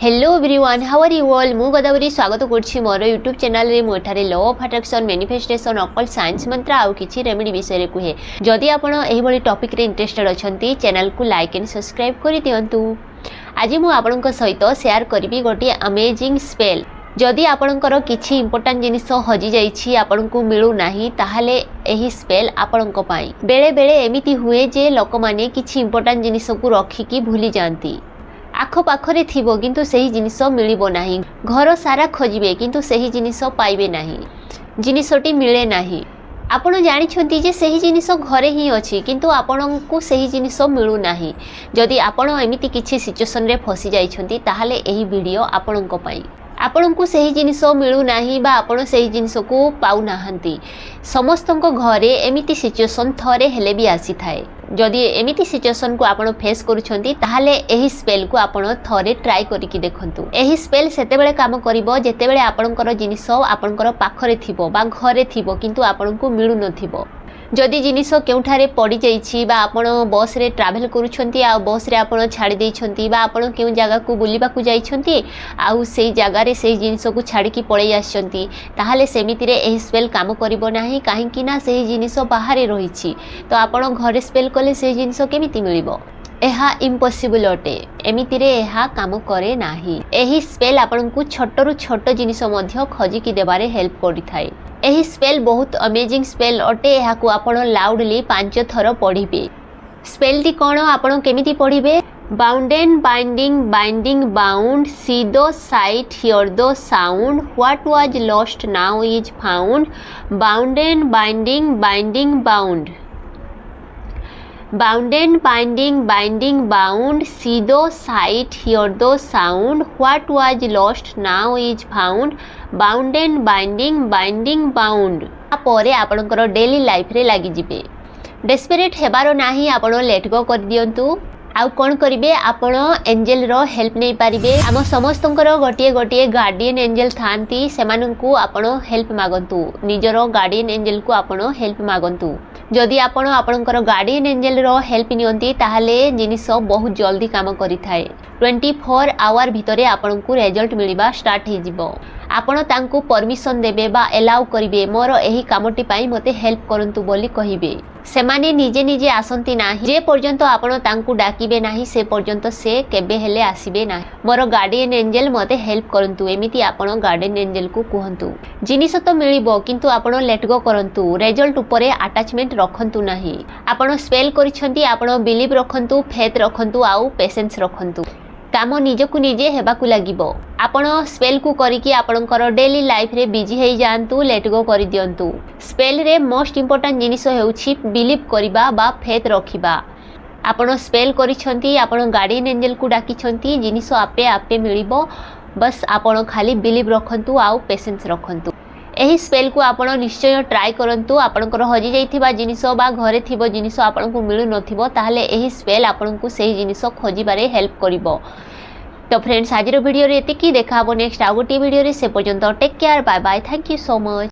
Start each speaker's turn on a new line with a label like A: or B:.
A: Hello everyone, how are you all. मु गोदावरी स्वागत करछि मोर यूट्यूब चैनल रे। मु एठारे law of attraction, manifestation, occult science मंत्र आउ किछि रेमेडी विषय रे कुहे। जदि आपण एही भली टॉपिक रे इंटरेस्टेड अछंती, चैनल को लाइक एंड सब्सक्राइब करि दियंतु। आज मु आपनक सहित शेयर करबी गोटे अमेजिंग स्पेल। जदि आपणकर किछि इंपोर्टेंट जिनिस हजि जाइछि, आपणकु मिलु नाही, ताहाले एही स्पेल आपणक पई। बेले बेले एमिति हुए जे लोक माने किछि इंपोर्टेंट जिनिस को रखिकी भूली जानती। आख पाखरे थिबो किंतु सही जिनिस मिलिबो नाही। घर सारा खोजिबे किंतु सही जिनिस पाइबे नाही, जिनिसटी मिले नाही। आपण जानिछंती जे सही जिनिस घरे ही अछि किंतु आपणकु सही जिनिस मिलु नाही। जदि आपण एमिति किछि सिचुएशन रे फसी जाइछंती, ताहाले एही वीडियो आपणक पई। आपणकु सही जिनिस मिलु नाही बा आपण सही जिनिस को पाउ नाहंती। समस्तक घरे एमिति सिचुएशन थरे हेले भी आसी थाए। जदि एमिति सिचुएशन को आपण फेस करूछंती, ताहाले एही स्पेल को आपण थरे ट्राई करिकि देखंतु। एही स्पेल सेतेबेले काम करिवो जेतेबेले आपणकर जिनिस आपणकर पाखरे थिबो बा घरे थिबो किंतु आपणकु मिलु नथिबो। जदि जिनिस केउठारे पड़ी जाइछि बा आपण बस रे ट्रैवल करूछंती, आ बस रे आपण छाड़ी देइछंती बा आपण केउ जगह को बुलिबा को जाइछंती, आ सेही जगह रे सेही जिनिस को छाड़ी की पळै आछंती, ताहाले सेमिति रे एही स्पेल काम करिवो नाही। काहे कि ना सेही जिनिस बाहरे रहिछि, तो आपण घरे स्पेल कले सेही जिनिस केमिति मिलिबो? एहा इम्पॉसिबल अटे। एमिति रे एहा काम करे नाही। एही स्पेल आपनकु छोटरु छोट जिनिस मध्य खजिकी देबारे हेल्प करिथाय। एही स्पेल बहुत अमेजिंग स्पेल अटे। एहाकु आपण लाउडली 5 थर पढ़िबे। स्पेलटी कोन आपण केमिति पढ़िबे? Bound and binding, binding bound, see the sight, hear the sound, what was lost now is found, bound and binding, binding bound, bound and binding, binding bound, see the sight, hear the sound, what was lost now is found, bound and binding, binding bound. तापरे आपणकर daily life रे लागि जिवे। Desperate हेबारो नाही, आपण let go कर दियंतु। आउ कौन करिवे? आपण एंजेल रो हेल्प नहीं पारिबे। आम समस्तंकर गोटिए गोटिए गार्डियन एंजेल थांती, सेमानंकु आपण हेल्प मागंतु। निजर गार्डियन एंजेल को आपण हेल्प मागंतु। जदि आपण आपणकर गार्डियन एंजेल रो हेल्प नियंती, ताहाले जिनिस बहुत जल्दी काम करि थाए। 24 आवर भितरे आपणकु रिजल्ट मिलिबा स्टार्ट हे जिवो। आपण तांकु परमिशन देबे बा एलाउ करिवे, मोर एही कामटी पई मते हेल्प करंतु बोली कहिबे। सेमाने निजे निजे आसंती नाही। जे पर्यंत आपण तांकु डाकिबे नाही, से पर्यंत से केबे हेले आसीबे नाही। मोर गार्डियन एंजेल मते हेल्प करंतु, एमिति आपण गार्डियन एंजेल को कहंतु। जिनिस तो मिलिबो किंतु आपण लेट गो करंतु। रिजल्ट उपरे अटैचमेंट रखंतु नाही। आपण स्पेल करिसंती, आपण बिलीव रखंतु, फेथ रखंतु, आउ पेशेंस रखंतु। काम निजकु निजे हेबाकु लागिबो। आपण स्पेल को करिकि आपणकर डेली लाइफ रे बिजी हेइ जांतु, लेट गो करि दियंतु। स्पेल रे मोस्ट इंपोर्टेंट जिनिस हेउछि बिलीव करिबा बा फेथ रखिबा। आपण स्पेल करिसंती, आपण गार्डियन एंजेल को डाकिसंती, जिनिस आपे आपे मिलिबो। बस आपण खाली बिलीव रखंतु, आउ पेशेंस रखंतु। एही स्पेल को आपण निश्चय ट्राई करंतु। आपणकर हजि जाइथिबा जिनिस बा घरे थिबो जिनिस आपणकु मिलु नथिबो, ताहाले एही स्पेल आपणकु सेही जिनिस खोजिबारे हेल्प करिवो। तो फ्रेंड्स, आजिर वीडियो रे एतिकी। देखा हबो नेक्स्ट आउ गोटे वीडियो रे। से पर्यंत take care, bye bye, thank you so much.